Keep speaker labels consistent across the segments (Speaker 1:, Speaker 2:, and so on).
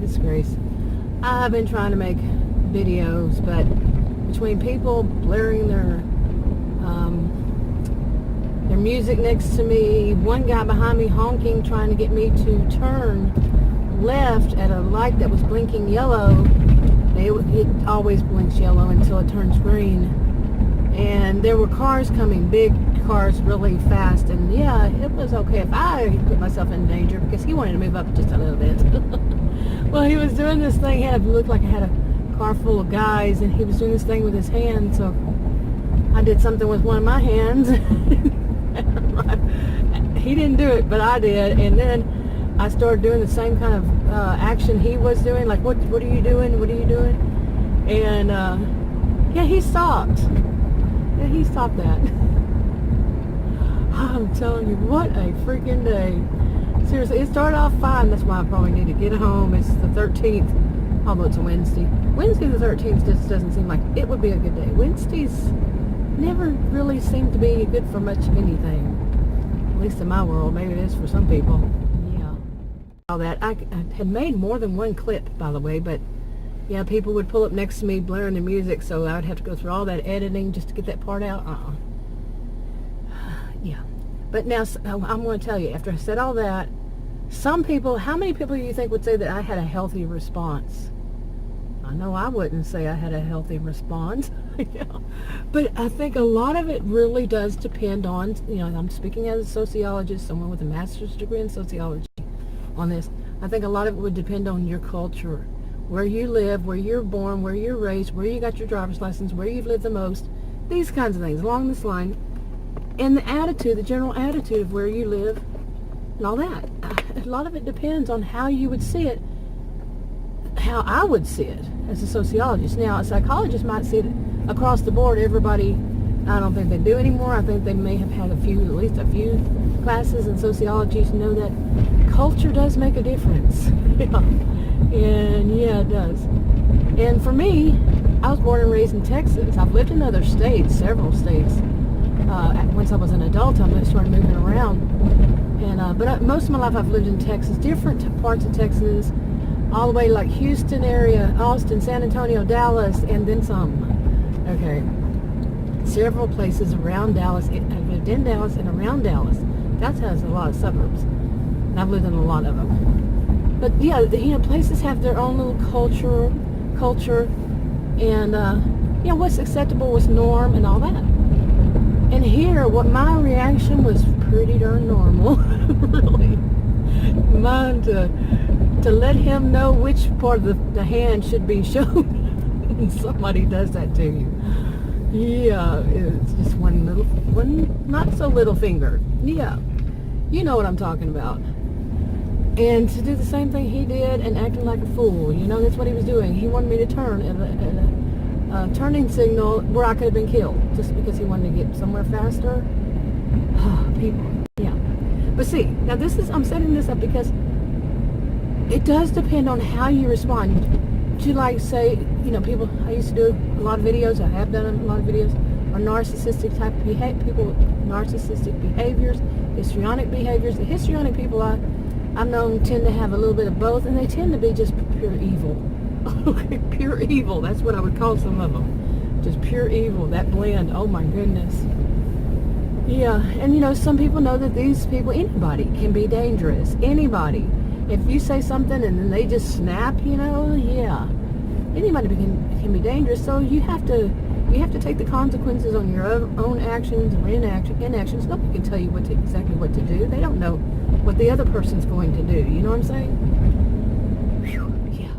Speaker 1: goodness grace. I've been trying to make videos, but between people blaring their music next to me, one guy behind me honking, trying to get me to turn left at a light that was blinking yellow. It always blinks yellow until it turns green. And there were cars coming, big cars, really fast. And yeah, it was okay if I put myself in danger, because he wanted to move up just a little bit. Well, he was doing this thing. It looked like I had a car full of guys, and he was doing this thing with his hand. So I did something with one of my hands. He didn't do it, but I did. And then I started doing the same kind of action he was doing, like, what are you doing? What are you doing? And yeah, he stopped. Yeah, he stopped that. I'm telling you, what a freaking day. Seriously, it started off fine. That's why I probably need to get home. It's the 13th, although it's a Wednesday. Wednesday the 13th just doesn't seem like it would be a good day. Wednesdays never really seem to be good for much of anything. At least in my world. Maybe it is for some people. Yeah. All that. I had made more than one clip, by the way, but yeah, people would pull up next to me blaring the music, so I would have to go through all that editing just to get that part out. Yeah. But now, I'm going to tell you, after I said all that, some people, how many people do you think would say that I had a healthy response? I know I wouldn't say I had a healthy response. Yeah. But I think a lot of it really does depend on, I'm speaking as a sociologist, someone with a master's degree in sociology on this. I think a lot of it would depend on your culture, where you live, where you're born, where you're raised, where you got your driver's license, where you've lived the most, these kinds of things along this line, and the attitude, the general attitude of where you live and all that. A lot of it depends on how you would see it, how I would see it as a sociologist. Now, a psychologist might see it across the board. Everybody, I don't think they do anymore. I think they may have had at least a few classes in sociology to know that culture does make a difference. Yeah. And yeah, it does. And for me, I was born and raised in Texas. I've lived in other states, several states. Once I was an adult, I started moving around. And but most of my life I've lived in Texas, different parts of Texas, all the way like Houston area, Austin, San Antonio, Dallas, and then some. Okay. Several places around Dallas. I've lived in Dallas and around Dallas. That has a lot of suburbs. And I've lived in a lot of them. But yeah, places have their own little culture, and what's acceptable, what's norm, and all that. And here, what my reaction was pretty darn normal, really. Mine to let him know which part of the hand should be shown when somebody does that to you. Yeah, it's just one not so little finger. Yeah, you know what I'm talking about. And to do the same thing he did and acting like a fool. That's what he was doing. He wanted me to turn at a turning signal where I could have been killed just because he wanted to get somewhere faster. People. Yeah. But see, now I'm setting this up because it does depend on how you respond. To like say, people, I used to do a lot of videos, I have done a lot of videos on narcissistic type of people with narcissistic behaviors, histrionic behaviors. The histrionic people I've known tend to have a little bit of both, and they tend to be just pure evil. Okay, pure evil. That's what I would call some of them. Just pure evil. That blend. Oh my goodness. Yeah, and some people know that these people, anybody can be dangerous. Anybody. If you say something and then they just snap, yeah. Anybody can be dangerous. So you have to take the consequences on your own actions or inactions. Nobody can tell you exactly what to do. They don't know what the other person's going to do. You know what I'm saying? Whew, yeah.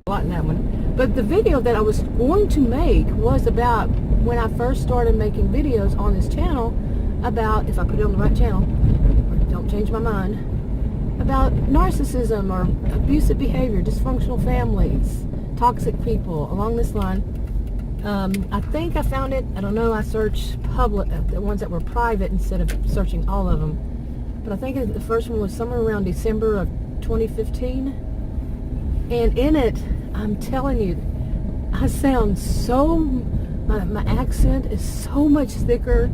Speaker 1: A lot in that one. But the video that I was going to make was about when I first started making videos on this channel about, if I put it on the right channel, or don't change my mind, about narcissism or abusive behavior, dysfunctional families, toxic people, along this line. I think I found it, I don't know, I searched public, the ones that were private instead of searching all of them. But I think the first one was somewhere around December of 2015. And in it, I'm telling you, I sound my accent is so much thicker.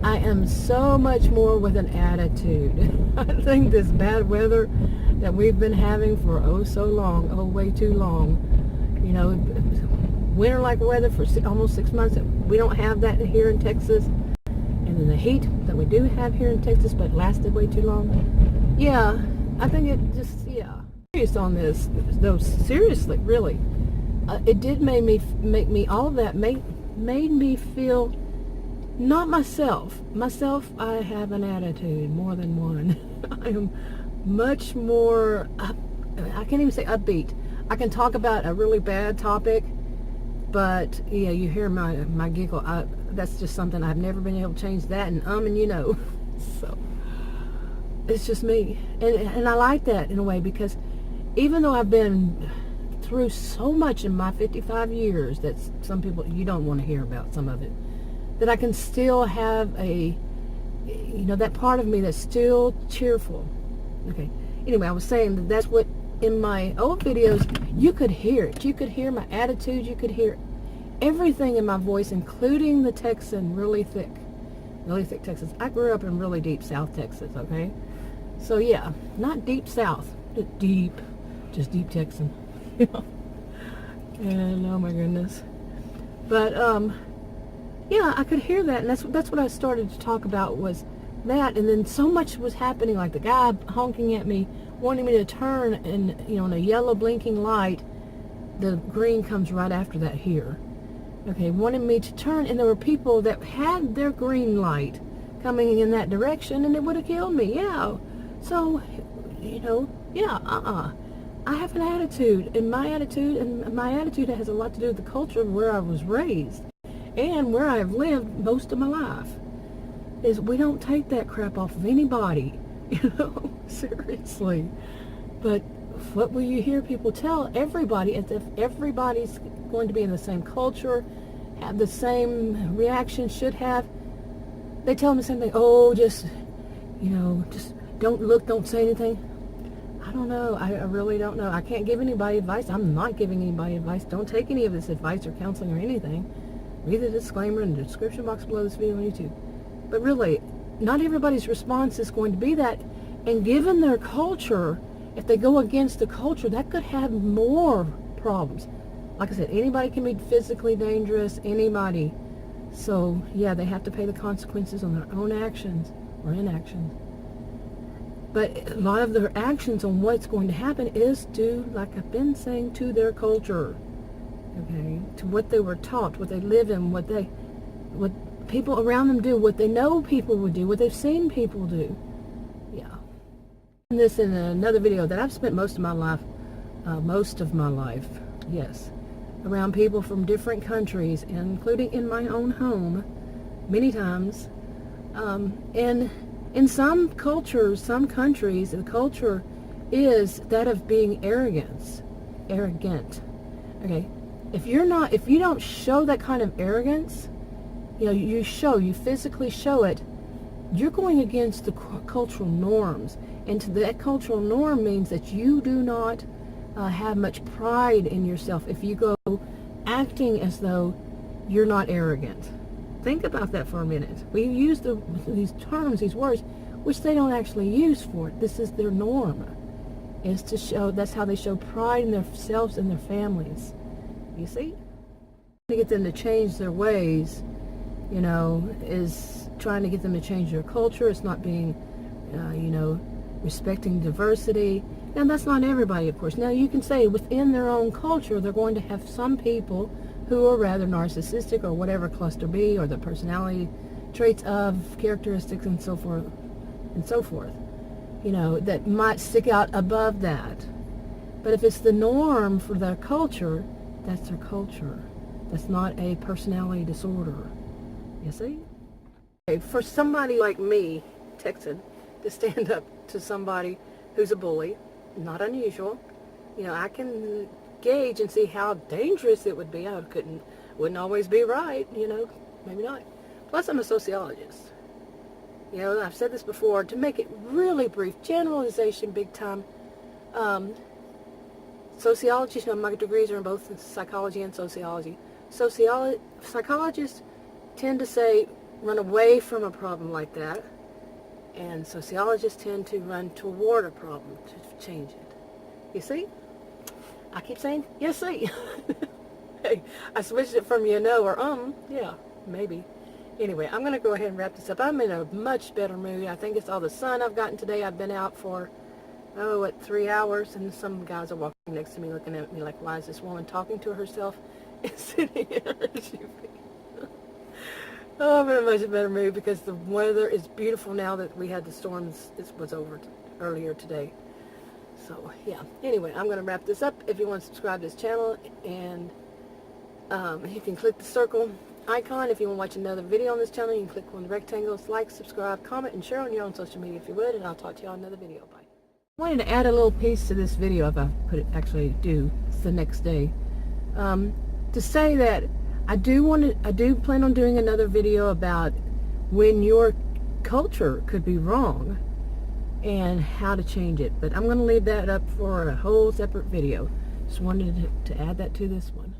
Speaker 1: I am so much more with an attitude. I think this bad weather that we've been having for so long, way too long. You know, winter-like weather for almost 6 months. We don't have that here in Texas. And then the heat that we do have here in Texas, but lasted way too long. Yeah, I think it just, yeah. Serious on this, though, seriously, really. It did make me, all of that made me feel not myself. I have an attitude, more than one. I am much more, I can't even say upbeat. I can talk about a really bad topic, but yeah, you hear my giggle. That's just something I've never been able to change that, and you know. So it's just me, and I like that in a way, because even though I've been through so much in my 55 years that some people, you don't want to hear about some of it, that I can still have a, you know, that part of me that's still cheerful. Okay, anyway, I was saying that that's what, in my old videos, you could hear it. You could hear my attitude. You could hear everything in my voice, including the Texan, really thick Texas. I grew up in really deep South Texas, okay? So yeah, not deep South, but deep, just deep Texan. And oh my goodness. But yeah, I could hear that, and that's what I started to talk about, was that. And then so much was happening, like the guy honking at me, wanting me to turn, and you know, in a yellow blinking light, the green comes right after that here. Okay, wanted me to turn, and there were people that had their green light coming in that direction, and it would have killed me. Yeah. So, you know, yeah, I have an attitude, and my attitude has a lot to do with the culture of where I was raised and where I've lived most of my life. Is we don't take that crap off of anybody, you know, seriously. But what will you hear people tell everybody, as if everybody's going to be in the same culture, have the same reaction, should have. They tell them the same thing. Oh, just, you know, just don't look, don't say anything. I don't know. I really don't know. I can't give anybody advice. I'm not giving anybody advice. Don't take any of this advice or counseling or anything. Read the disclaimer in the description box below this video on YouTube. But really, not everybody's response is going to be that. And given their culture, if they go against the culture, that could have more problems. Like I said, anybody can be physically dangerous, anybody. So, yeah, they have to pay the consequences on their own actions or inactions. But a lot of their actions on what's going to happen is due, like I've been saying, to their culture. Okay? To what they were taught, what they live in, what people around them do, what they know people would do, what they've seen people do. Yeah. This in another video that I've spent most of my life, yes, around people from different countries, including in my own home, many times. And in some cultures, some countries, the culture is that of being arrogant. Okay, if you don't show that kind of arrogance, you know, you physically show it, you're going against the cultural norms. And that cultural norm means that you do not have much pride in yourself if you go acting as though you're not arrogant. Think about that for a minute. We use these terms, these words, which they don't actually use for it. This is their norm. Is to show, that's how they show pride in themselves and their families. You see? To get them to change their ways, you know, is trying to get them to change their culture. It's not being, you know, respecting diversity. Now, that's not everybody, of course. Now, you can say within their own culture, they're going to have some people who are rather narcissistic, or whatever, cluster B, or the personality traits of characteristics and so forth, you know, that might stick out above that. But if it's the norm for their culture, that's their culture. That's not a personality disorder. You see? For somebody like me, Texan, to stand up to somebody who's a bully, not unusual. You know, I can gauge and see how dangerous it would be. I wouldn't always be right, you know, maybe not. Plus, I'm a sociologist. You know, I've said this before, to make it really brief, generalization, big time. Sociologists, you know, my degrees are in both psychology and sociology. Psychologists tend to say, run away from a problem like that. And sociologists tend to run toward a problem to change it. You see? I keep saying, yes, see. Hey, I switched it from or yeah, maybe. Anyway, I'm going to go ahead and wrap this up. I'm in a much better mood. I think it's all the sun I've gotten today. I've been out for, 3 hours, and some guys are walking next to me looking at me like, why is this woman talking to herself and sitting in her SUV? Oh, I'm in a much better mood because the weather is beautiful now that we had the storms. It was over earlier today. So, yeah. Anyway, I'm going to wrap this up. If you want to subscribe to this channel, and you can click the circle icon. If you want to watch another video on this channel, you can click on the rectangles, like, subscribe, comment, and share on your own social media if you would, and I'll talk to you on another video. Bye. I wanted to add a little piece to this video if I put it actually due. It's the next day. To say that I do plan on doing another video about when your culture could be wrong and how to change it. But I'm going to leave that up for a whole separate video. Just wanted to add that to this one.